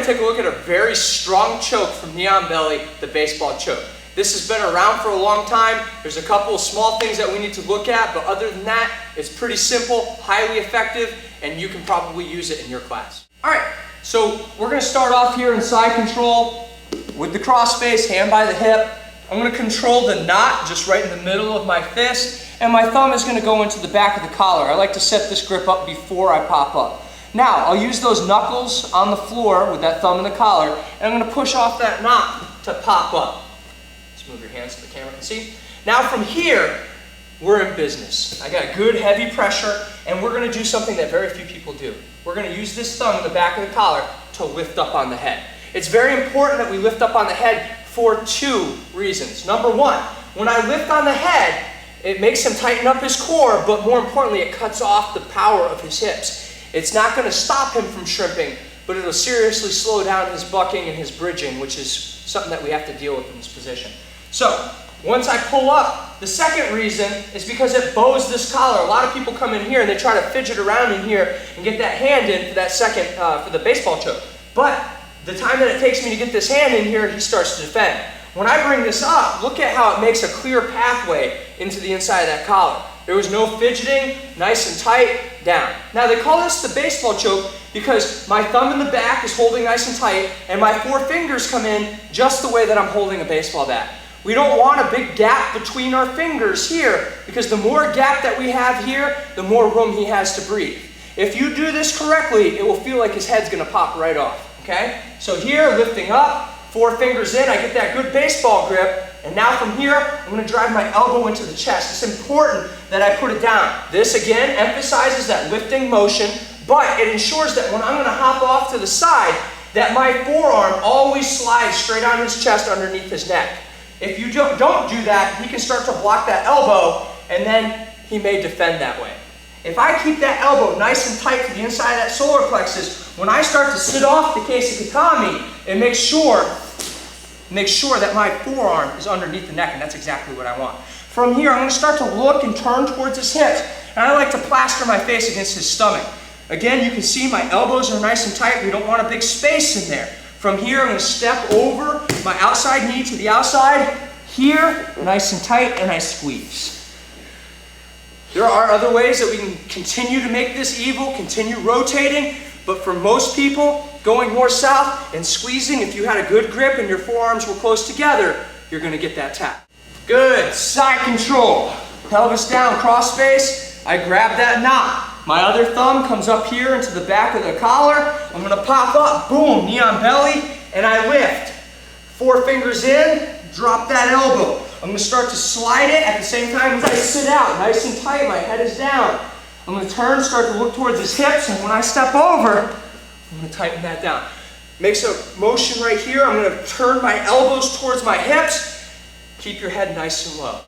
take a look at a very strong choke from Neon Belly, the baseball choke. This has been around for a long time. There's a couple of small things that we need to look at, but other than that, it's pretty simple, highly effective, and you can probably use it in your class. All right, so we're gonna start off here in side control with the crossface, hand by the hip. I'm gonna control the knot just right in the middle of my fist, and my thumb is gonna go into the back of the collar. I like to set this grip up before I pop up. Now, I'll use those knuckles on the floor with that thumb in the collar, and I'm gonna push off that knot to pop up. Let's move your hands so the camera can see. Now from here, we're in business. I got good heavy pressure, and we're gonna do something that very few people do. We're gonna use this thumb in the back of the collar to lift up on the head. It's very important that we lift up on the head for two reasons. Number one, when I lift on the head, it makes him tighten up his core, but more importantly, it cuts off the power of his hips. It's not gonna stop him from shrimping, but it'll seriously slow down his bucking and his bridging, which is something that we have to deal with in this position. So, once I pull up, the second reason is because it bows this collar. A lot of people come in here and they try to fidget around in here and get that hand in for that second, for the baseball choke. But the time that it takes me to get this hand in here, he starts to defend. When I bring this up, look at how it makes a clear pathway into the inside of that collar. There was no fidgeting, nice and tight, down. Now they call this the baseball choke because my thumb in the back is holding nice and tight and my four fingers come in just the way that I'm holding a baseball bat. We don't want a big gap between our fingers here because the more gap that we have here, the more room he has to breathe. If you do this correctly, it will feel like his head's gonna pop right off, okay? So here, lifting up, four fingers in, I get that good baseball grip, and now from here, I'm gonna drive my elbow into the chest. It's important that I put it down. This again emphasizes that lifting motion, but it ensures that when I'm gonna hop off to the side, that my forearm always slides straight on his chest underneath his neck. If you don't do that, he can start to block that elbow, and then he may defend that way. If I keep that elbow nice and tight to the inside of that solar plexus, when I start to sit off the case of Katami, it makes sure that my forearm is underneath the neck, and that's exactly what I want. From here, I'm going to start to look and turn towards his hips, and I like to plaster my face against his stomach. Again, you can see my elbows are nice and tight. We don't want a big space in there. From here, I'm going to step over my outside knee to the outside. Here, nice and tight, and I squeeze. There are other ways that we can continue to make this evil, continue rotating, but for most people, going north-south and squeezing, if you had a good grip and your forearms were close together, you're gonna get that tap. Good, side control. Pelvis down, cross face, I grab that knot. My other thumb comes up here into the back of the collar. I'm gonna pop up, boom, knee on belly, and I lift. Four fingers in, drop that elbow. I'm going to start to slide it at the same time as I sit out, nice and tight, my head is down. I'm going to turn, start to look towards his hips, and when I step over, I'm going to tighten that down. Makes a motion right here. I'm going to turn my elbows towards my hips. Keep your head nice and low.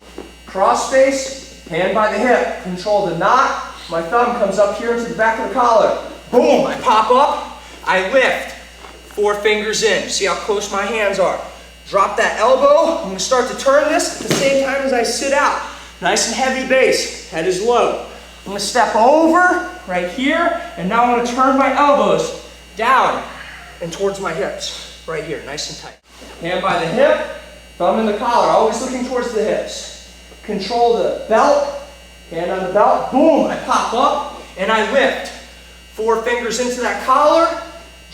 Cross face, hand by the hip, control the knot. My thumb comes up here into the back of the collar. Boom, I pop up, I lift. Four fingers in, see how close my hands are. Drop that elbow. I'm going to start to turn this at the same time as I sit out. Nice and heavy base. Head is low. I'm going to step over right here, and now I'm going to turn my elbows down and towards my hips. Right here, nice and tight. Hand by the hip, thumb in the collar, always looking towards the hips. Control the belt, hand on the belt. Boom, I pop up, and I lift. Four fingers into that collar,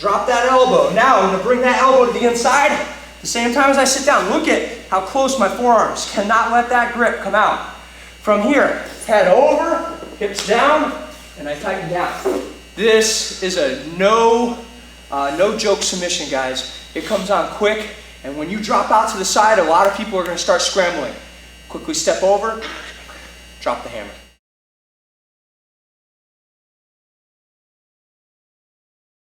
drop that elbow. Now I'm going to bring that elbow to the inside. At the same time as I sit down, look at how close my forearms. Cannot let that grip come out. From here, head over, hips down, and I tighten down. This is a no joke submission, guys. It comes on quick, and when you drop out to the side, a lot of people are going to start scrambling. Quickly step over, drop the hammer.